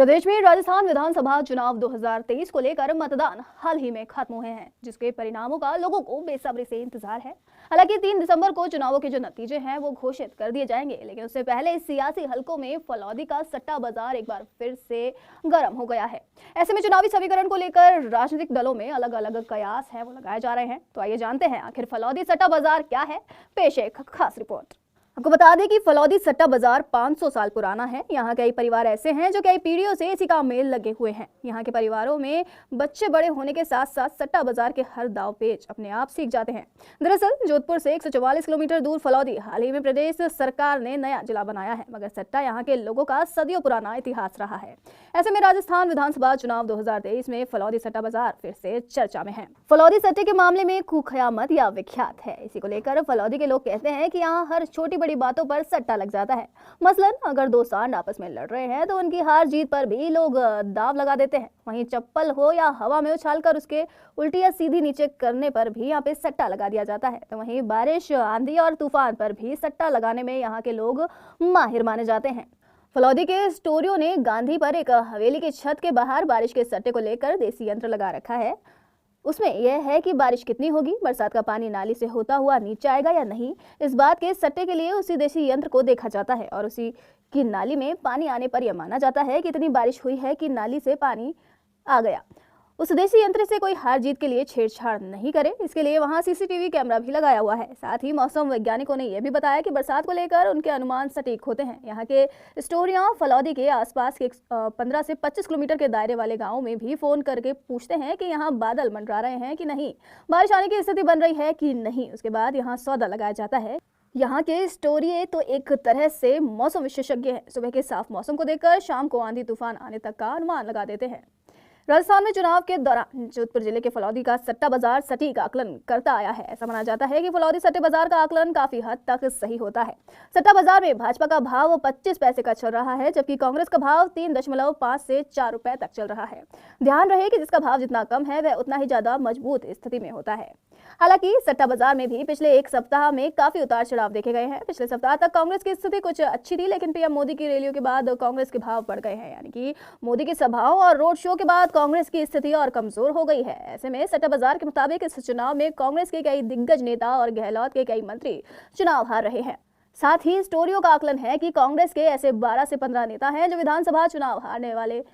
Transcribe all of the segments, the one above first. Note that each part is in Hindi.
प्रदेश में राजस्थान विधानसभा चुनाव 2023 को लेकर मतदान हाल ही में खत्म हुए हैं, जिसके परिणामों का लोगों को बेसब्री से इंतजार है। हालांकि 3 दिसंबर को चुनावों के जो नतीजे हैं वो घोषित कर दिए जाएंगे, लेकिन उससे पहले इस सियासी हलकों में फलौदी का सट्टा बाजार एक बार फिर से गर्म हो गया है। ऐसे में चुनावी समीकरण को लेकर राजनीतिक दलों में अलग अलग कयास है वो लगाए जा रहे हैं। तो आइए जानते हैं आखिर फलौदी सट्टा बाजार क्या है। पेश एक खास रिपोर्ट। आपको बता दें कि फलौदी सट्टा बाजार 500 साल पुराना है। यहाँ कई परिवार ऐसे हैं जो कई पीढ़ियों से इसी काम में लगे हुए हैं। यहाँ के परिवारों में बच्चे बड़े होने के साथ साथ सट्टा बाजार के हर दाव पेच अपने आप सीख जाते हैं। दरअसल जोधपुर से 144 किलोमीटर दूर फलौदी हाल ही में प्रदेश सरकार ने नया जिला बनाया है, मगर सट्टा यहाँ के लोगों का सदियों पुराना इतिहास रहा है। ऐसे में राजस्थान विधानसभा चुनाव 2023 में फलौदी सट्टा बाजार फिर से चर्चा में है। फलौदी सट्टे के मामले में खूखयामत या विख्यात है। इसी को लेकर फलौदी के लोग कहते हैं कि यहाँ हर छोटी बड़ी बातों पर सट्टा लग जाता है। मसलन अगर 2 सांड आपस में लड़ रहे हैं तो उनकी हार जीत पर भी लोग दाव लगा देते हैं। वहीं चप्पल हो या हवा में उछालकर उसके उल्टी या सीधी नीचे करने पर भी यहाँ पे सट्टा लगा दिया जाता है। तो वहीं बारिश, आंधी और तूफान पर भी सट्टा लगाने में यहाँ के लोग माहिर माने जाते हैं। फलौदी के स्टोरियो ने गांधी पर एक हवेली की छत के बाहर बारिश के सट्टे को लेकर देसी यंत्र लगा रखा है। उसमें यह है कि बारिश कितनी होगी, बरसात का पानी नाली से होता हुआ नीचे आएगा या नहीं। इस बात के सट्टे के लिए उसी देसी यंत्र को देखा जाता है और उसी की नाली में पानी आने पर यह माना जाता है कि इतनी बारिश हुई है कि नाली से पानी आ गया। उस देसी यंत्र से कोई हार जीत के लिए छेड़छाड़ नहीं करे, इसके लिए वहां सीसीटीवी कैमरा भी लगाया हुआ है। साथ ही मौसम वैज्ञानिकों ने यह भी बताया कि बरसात को लेकर उनके अनुमान सटीक होते हैं। यहाँ के स्टोरियां फलौदी के आसपास के 15 से 25 किलोमीटर के दायरे वाले गाँव में भी फोन करके पूछते हैं कि यहाँ बादल मंडरा रहे हैं कि नहीं, बारिश आने की स्थिति बन रही है कि नहीं। उसके बाद यहाँ सौदा लगाया जाता है। यहाँ के स्टोरिये तो एक तरह से मौसम विशेषज्ञ हैं। सुबह के साफ मौसम को देखकर शाम को आंधी तूफान आने तक का अनुमान लगा देते हैं। राजस्थान में चुनाव के दौरान जोधपुर जिले के फलौदी का सट्टा बाजार सटीक आकलन करता आया है। ऐसा माना जाता है कि फलौदी सट्टे बाजार का आकलन काफी हद तक सही होता है। सट्टा बाजार में भाजपा का भाव 25 पैसे का चल रहा है, जबकि कांग्रेस का भाव 3.5 से 4 रुपए तक चल रहा है। ध्यान रहे कि जिसका भाव जितना कम है वह उतना ही ज्यादा मजबूत स्थिति में होता है। हालांकि सट्टा बाजार में भी पिछले एक सप्ताह में काफी उतार चढ़ाव देखे गए हैं। पिछले सप्ताह तक कांग्रेस की स्थिति कुछ अच्छी थी, लेकिन पीएम मोदी की रैलियों के बाद कांग्रेस के भाव बढ़ गए हैं। यानी कि मोदी की सभाओं और रोड शो के बाद कांग्रेस की स्थिति और कमजोर हो गई है। ऐसे में सट्टा बाजार के मुताबिक इस चुनाव में कांग्रेस के कई दिग्गज नेता और गहलोत के कई मंत्री चुनाव हार रहे हैं। साथ ही स्टोरियो का आकलन है कि कांग्रेस के ऐसे 12 से 15 नेता हैं जो विधानसभा चुनाव हारने वाले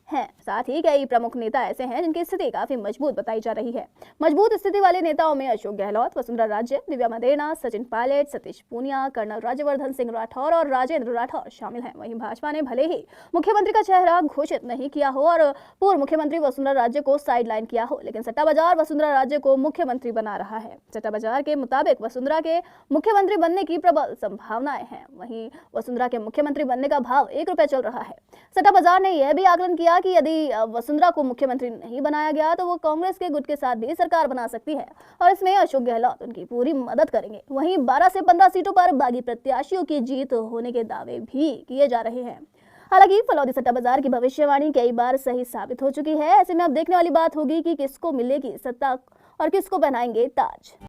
हैं। साथ ही कई प्रमुख नेता ऐसे हैं जिनकी स्थिति काफी मजबूत बताई जा रही है। मजबूत स्थिति वाले नेताओं में अशोक गहलोत, वसुंधरा राजे, दिव्या मदेना, सचिन पायलट, सतीश पूनिया, कर्नल राज्यवर्धन सिंह राठौर और राजेंद्र राठौर शामिल हैं। वहीं भाजपा ने भले ही मुख्यमंत्री का चेहरा घोषित नहीं किया हो और पूर्व मुख्यमंत्री वसुंधरा राजे को साइडलाइन किया हो, लेकिन सट्टा बाजार वसुंधरा राजे को मुख्यमंत्री बना रहा है। सट्टा बाजार के मुताबिक वसुंधरा के मुख्यमंत्री बनने की प्रबल संभावनाएं हैं। वहीं वसुंधरा के मुख्यमंत्री बनने का भाव 1 रुपए चल रहा है। सट्टा बाजार ने यह भी आकलन किया कि यदि वसुंधरा को मुख्यमंत्री नहीं बनाया गया तो वो कांग्रेस के गुट के साथ भी सरकार बना सकती है और इसमें अशोक गहलोत उनकी पूरी मदद करेंगे। वहीं 12 से 15 सीटों पर बागी प्रत्याशियों की जीत होने के दावे भी किए जा रहे हैं। हालांकि फलौदी सट्टा बाजार की भविष्यवाणी कई बार सही साबित हो चुकी है। ऐसे में अब देखने वाली बात होगी कि किसको मिलेगी सत्ता और किसको पहनाएंगे ताज।